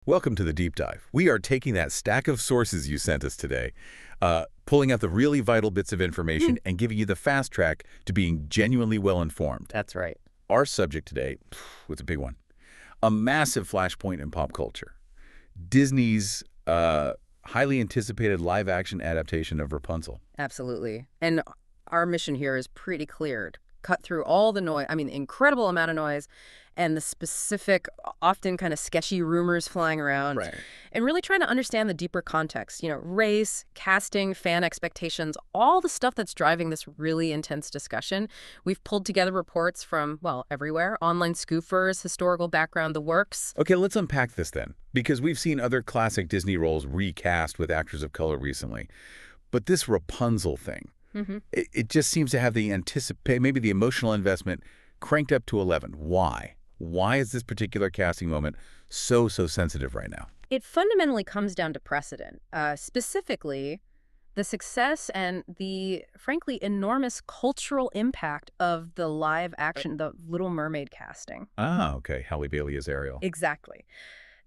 Welcome to the deep dive. We are taking that stack of sources you sent us today, pulling out the really vital bits of information and giving you the fast track to being genuinely well-informed. That's right. Our subject today was a big one. A massive flashpoint in pop culture. Disney's highly anticipated live-action adaptation of Rapunzel. Absolutely. And our mission here is pretty clear. Cut through all the noise, incredible amount of noise, and the specific, often kind of sketchy rumors flying around. Right. And really trying to understand the deeper context, race, casting, fan expectations, all the stuff that's driving this really intense discussion. We've pulled together reports from, well, everywhere, online scoopers, historical background, the works. Okay, let's unpack this then, because we've seen other classic Disney roles recast with actors of color recently. But this Rapunzel thing, it just seems to have the maybe the emotional investment cranked up to 11. Why? Why is this particular casting moment so sensitive right now? It fundamentally comes down to precedent, specifically the success and the, frankly, enormous cultural impact of the live action, the Little Mermaid casting. Ah, okay. Halle Bailey as Ariel. Exactly.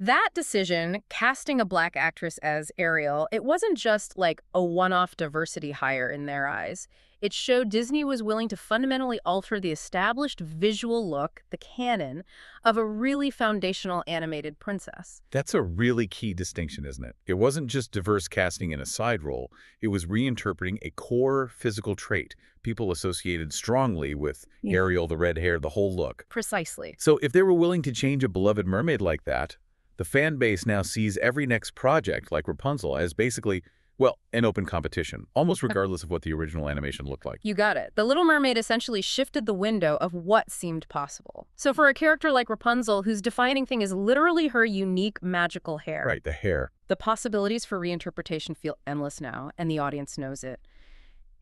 That decision, casting a Black actress as Ariel, it wasn't just like a one-off diversity hire in their eyes. It showed Disney was willing to fundamentally alter the established visual look, the canon, of a really foundational animated princess. That's a really key distinction, isn't it? It wasn't just diverse casting in a side role. It was reinterpreting a core physical trait people associated strongly with Ariel, the red hair, the whole look. Precisely. So if they were willing to change a beloved mermaid like that, the fan base now sees every next project like Rapunzel as basically, well, an open competition, almost regardless of what the original animation looked like. You got it. The Little Mermaid essentially shifted the window of what seemed possible. So for a character like Rapunzel, whose defining thing is literally her unique magical hair. Right, the hair. The possibilities for reinterpretation feel endless now, and the audience knows it.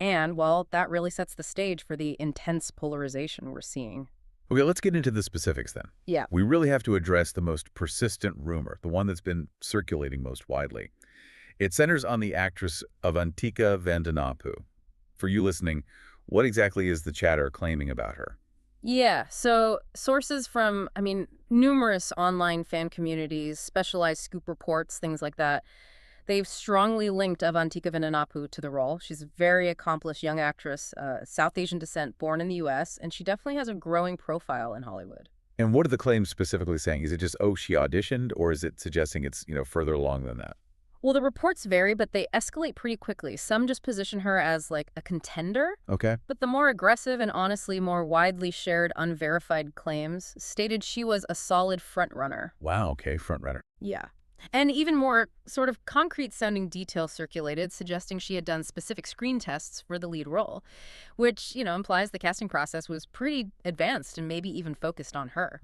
And, well, that really sets the stage for the intense polarization we're seeing. Okay, let's get into the specifics then. Yeah. We really have to address the most persistent rumor, the one that's been circulating most widely. It centers on the actress Avantika Vandanapu. For you listening, what exactly is the chatter claiming about her? Yeah, so sources from, numerous online fan communities, specialized scoop reports, things like that, they've strongly linked Avantika Vandanapu to the role. She's a very accomplished young actress, South Asian descent, born in the U.S., and she definitely has a growing profile in Hollywood. And what are the claims specifically saying? Is it just, oh, she auditioned, or is it suggesting it's, further along than that? Well, the reports vary, but they escalate pretty quickly. Some just position her as, like, a contender. Okay. But the more aggressive and honestly more widely shared unverified claims stated she was a solid frontrunner. Wow, okay, frontrunner. Yeah. And even more sort of concrete-sounding details circulated, suggesting she had done specific screen tests for the lead role, which, implies the casting process was pretty advanced and maybe even focused on her.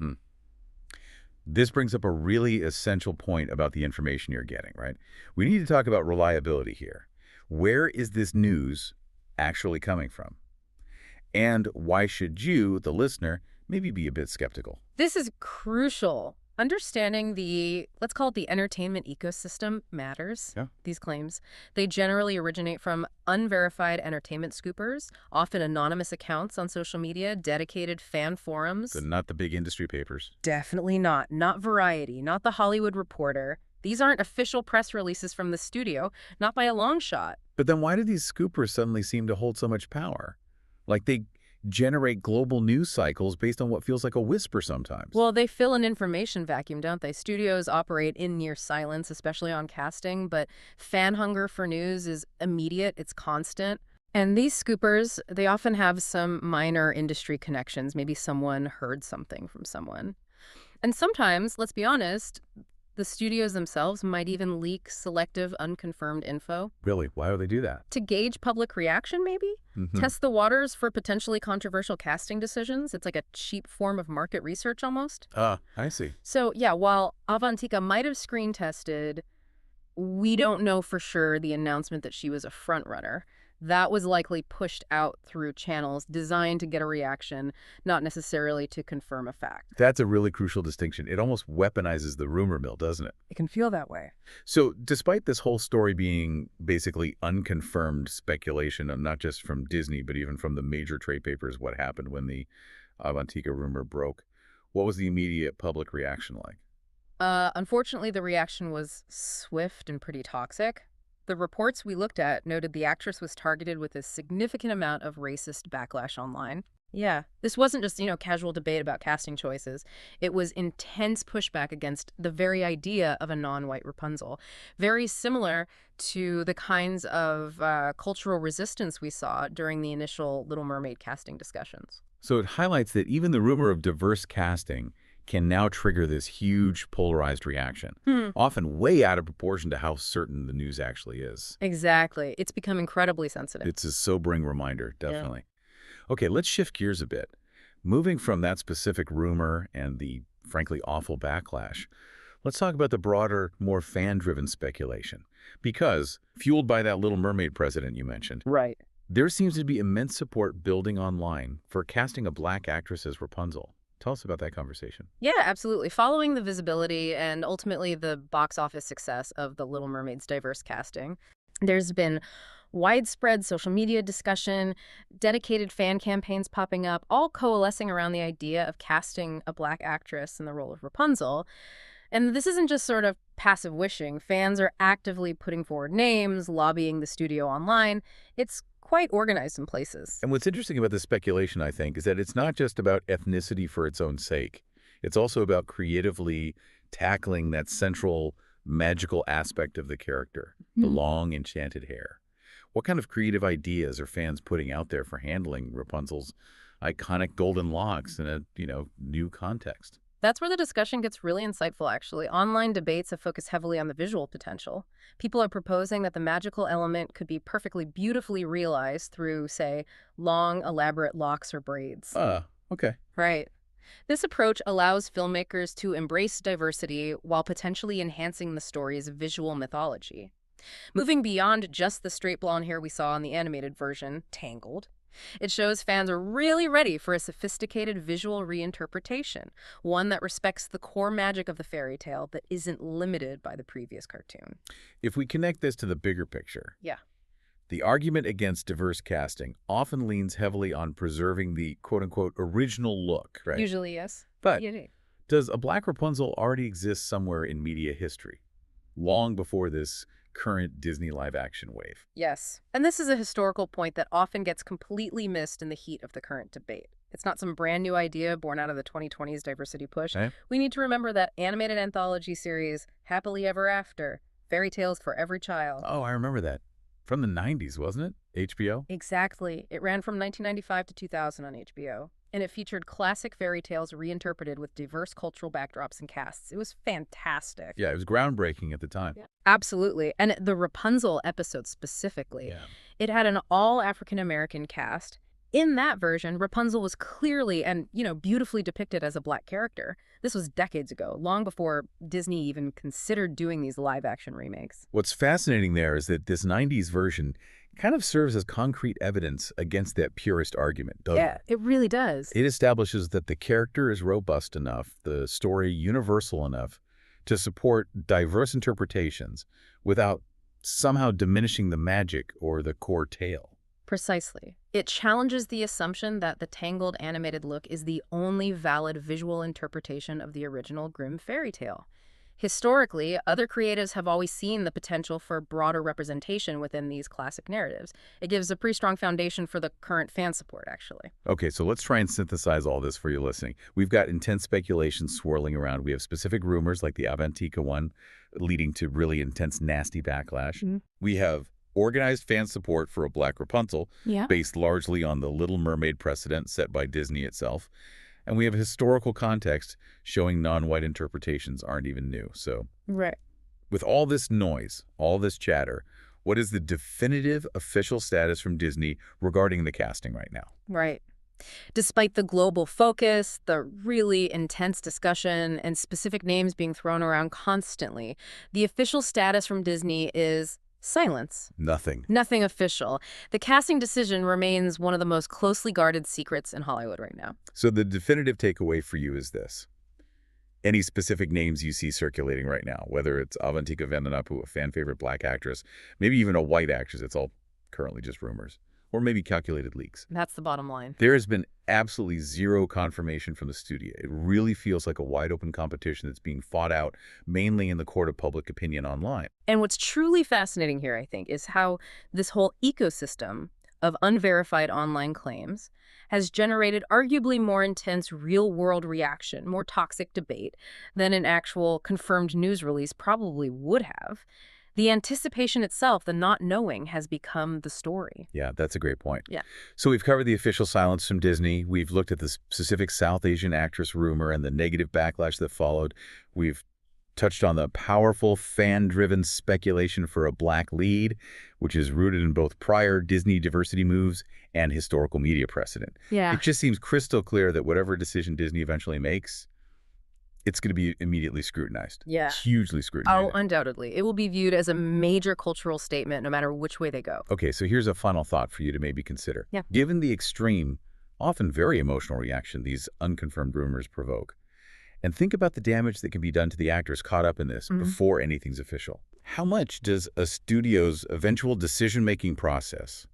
This brings up a really essential point about the information you're getting, right? We need to talk about reliability here. Where is this news actually coming from? And why should you, the listener, maybe be a bit skeptical? This is crucial. Understanding the, let's call it the entertainment ecosystem matters. Yeah. These claims, they generally originate from unverified entertainment scoopers, often anonymous accounts on social media, dedicated fan forums. So not the big industry papers. Definitely not. Not Variety, not The Hollywood Reporter. These aren't official press releases from the studio, not by a long shot. But then why do these scoopers suddenly seem to hold so much power? Like they generate global news cycles based on what feels like a whisper sometimes. Well, they fill an information vacuum, don't they? Studios operate in near silence, especially on casting, but fan hunger for news is immediate, it's constant. And these scoopers, they often have some minor industry connections. Maybe someone heard something from someone. And sometimes, let's be honest, the studios themselves might even leak selective, unconfirmed info. Really? Why do they do that? To gauge public reaction, maybe? Test the waters for potentially controversial casting decisions. It's like a cheap form of market research almost. I see. So, yeah, while Avantika might have screen tested, we don't know for sure the announcement that she was a frontrunner. That was likely pushed out through channels designed to get a reaction, not necessarily to confirm a fact. That's a really crucial distinction. It almost weaponizes the rumor mill, doesn't it? It can feel that way. So despite this whole story being basically unconfirmed speculation, and not just from Disney, but even from the major trade papers, what happened when the Avantika rumor broke, what was the immediate public reaction like? Unfortunately, the reaction was swift and pretty toxic. The reports we looked at noted the actress was targeted with a significant amount of racist backlash online. Yeah, this wasn't just, casual debate about casting choices. It was intense pushback against the very idea of a non-white Rapunzel. Very similar to the kinds of cultural resistance we saw during the initial Little Mermaid casting discussions. So it highlights that even the rumor of diverse casting can now trigger this huge polarized reaction, often way out of proportion to how certain the news actually is. Exactly. It's become incredibly sensitive. It's a sobering reminder, definitely. Okay, let's shift gears a bit. Moving from that specific rumor and the frankly awful backlash, let's talk about the broader, more fan-driven speculation. Because, fueled by that Little Mermaid precedent you mentioned, Right. there seems to be immense support building online for casting a black actress as Rapunzel. Tell us about that conversation. Yeah, absolutely. Following the visibility and ultimately the box office success of The Little Mermaid's diverse casting, there's been widespread social media discussion, dedicated fan campaigns popping up, all coalescing around the idea of casting a black actress in the role of Rapunzel. And this isn't just sort of passive wishing. Fans are actively putting forward names, lobbying the studio online. It's quite organized in places. And what's interesting about this speculation, I think, is that it's not just about ethnicity for its own sake. It's also about creatively tackling that central magical aspect of the character, the long, enchanted hair. What kind of creative ideas are fans putting out there for handling Rapunzel's iconic golden locks in a, new context? That's where the discussion gets really insightful, actually. Online debates have focused heavily on the visual potential. People are proposing that the magical element could be perfectly beautifully realized through, say, long, elaborate locks or braids. Okay. Right. This approach allows filmmakers to embrace diversity while potentially enhancing the story's visual mythology. Moving beyond just the straight blonde hair we saw in the animated version, Tangled, it shows fans are really ready for a sophisticated visual reinterpretation, one that respects the core magic of the fairy tale but isn't limited by the previous cartoon. If we connect this to the bigger picture, Yeah. the argument against diverse casting often leans heavily on preserving the quote-unquote original look, right? Usually, yes. But Yeah. does a black Rapunzel already exist somewhere in media history, long before this current Disney live-action wave? Yes. And this is a historical point that often gets completely missed in the heat of the current debate. It's not some brand new idea born out of the 2020s diversity push. Okay. We need to remember that animated anthology series, Happily Ever After, fairy tales for every child. Oh, I remember that. From the 90s, wasn't it? HBO? Exactly. It ran from 1995 to 2000 on HBO. And it featured classic fairy tales reinterpreted with diverse cultural backdrops and casts. It was fantastic. Yeah, it was groundbreaking at the time. Yeah. Absolutely. And the Rapunzel episode specifically, it had an all African-American cast. In that version, Rapunzel was clearly and, beautifully depicted as a black character. This was decades ago, long before Disney even considered doing these live-action remakes. What's fascinating there is that this 90s version kind of serves as concrete evidence against that purist argument, doesn't it? It really does. It establishes that the character is robust enough, the story universal enough, to support diverse interpretations without somehow diminishing the magic or the core tale. Precisely. It challenges the assumption that the Tangled animated look is the only valid visual interpretation of the original Grimm fairy tale. Historically, other creatives have always seen the potential for broader representation within these classic narratives. It gives a pretty strong foundation for the current fan support, actually. Okay, so let's try and synthesize all this for you listening. We've got intense speculation swirling around. We have specific rumors like the Avantika one leading to really intense, nasty backlash. We have organized fan support for a black Rapunzel based largely on the Little Mermaid precedent set by Disney itself. And we have historical context showing non-white interpretations aren't even new. So with all this noise, all this chatter, what is the definitive official status from Disney regarding the casting right now? Right. Despite the global focus, the really intense discussion, and specific names being thrown around constantly, the official status from Disney is silence. Nothing. Nothing official. The casting decision remains one of the most closely guarded secrets in Hollywood right now. So the definitive takeaway for you is this. Any specific names you see circulating right now, whether it's Avantika Vananapu, a fan favorite black actress, maybe even a white actress, it's all currently just rumors, or maybe calculated leaks. That's the bottom line. There has been absolutely zero confirmation from the studio. It really feels like a wide-open competition that's being fought out mainly in the court of public opinion online. And what's truly fascinating here, I think, is how this whole ecosystem of unverified online claims has generated arguably more intense real-world reaction, more toxic debate than an actual confirmed news release probably would have. The anticipation itself, the not knowing, has become the story. Yeah, that's a great point. Yeah. So we've covered the official silence from Disney. We've looked at the specific South Asian actress rumor and the negative backlash that followed. We've touched on the powerful fan-driven speculation for a black lead, which is rooted in both prior Disney diversity moves and historical media precedent. Yeah. It just seems crystal clear that whatever decision Disney eventually makes, it's going to be immediately scrutinized. Yeah. Hugely scrutinized. Oh, undoubtedly. It will be viewed as a major cultural statement no matter which way they go. Okay, so here's a final thought for you to maybe consider. Yeah. Given the extreme, often very emotional reaction these unconfirmed rumors provoke, and think about the damage that can be done to the actors caught up in this before anything's official. How much does a studio's eventual decision-making process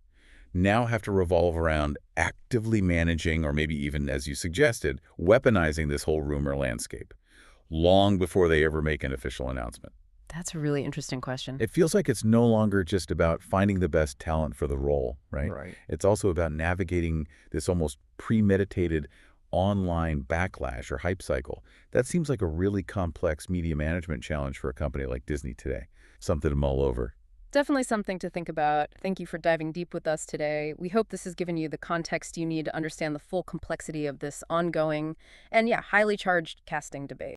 now have to revolve around actively managing, or maybe even, as you suggested, weaponizing this whole rumor landscape long before they ever make an official announcement? That's a really interesting question. It feels like it's no longer just about finding the best talent for the role, right? Right. It's also about navigating this almost premeditated online backlash or hype cycle. That seems like a really complex media management challenge for a company like Disney today. Something to mull over. Definitely something to think about. Thank you for diving deep with us today. We hope this has given you the context you need to understand the full complexity of this ongoing and, yeah, highly charged casting debate.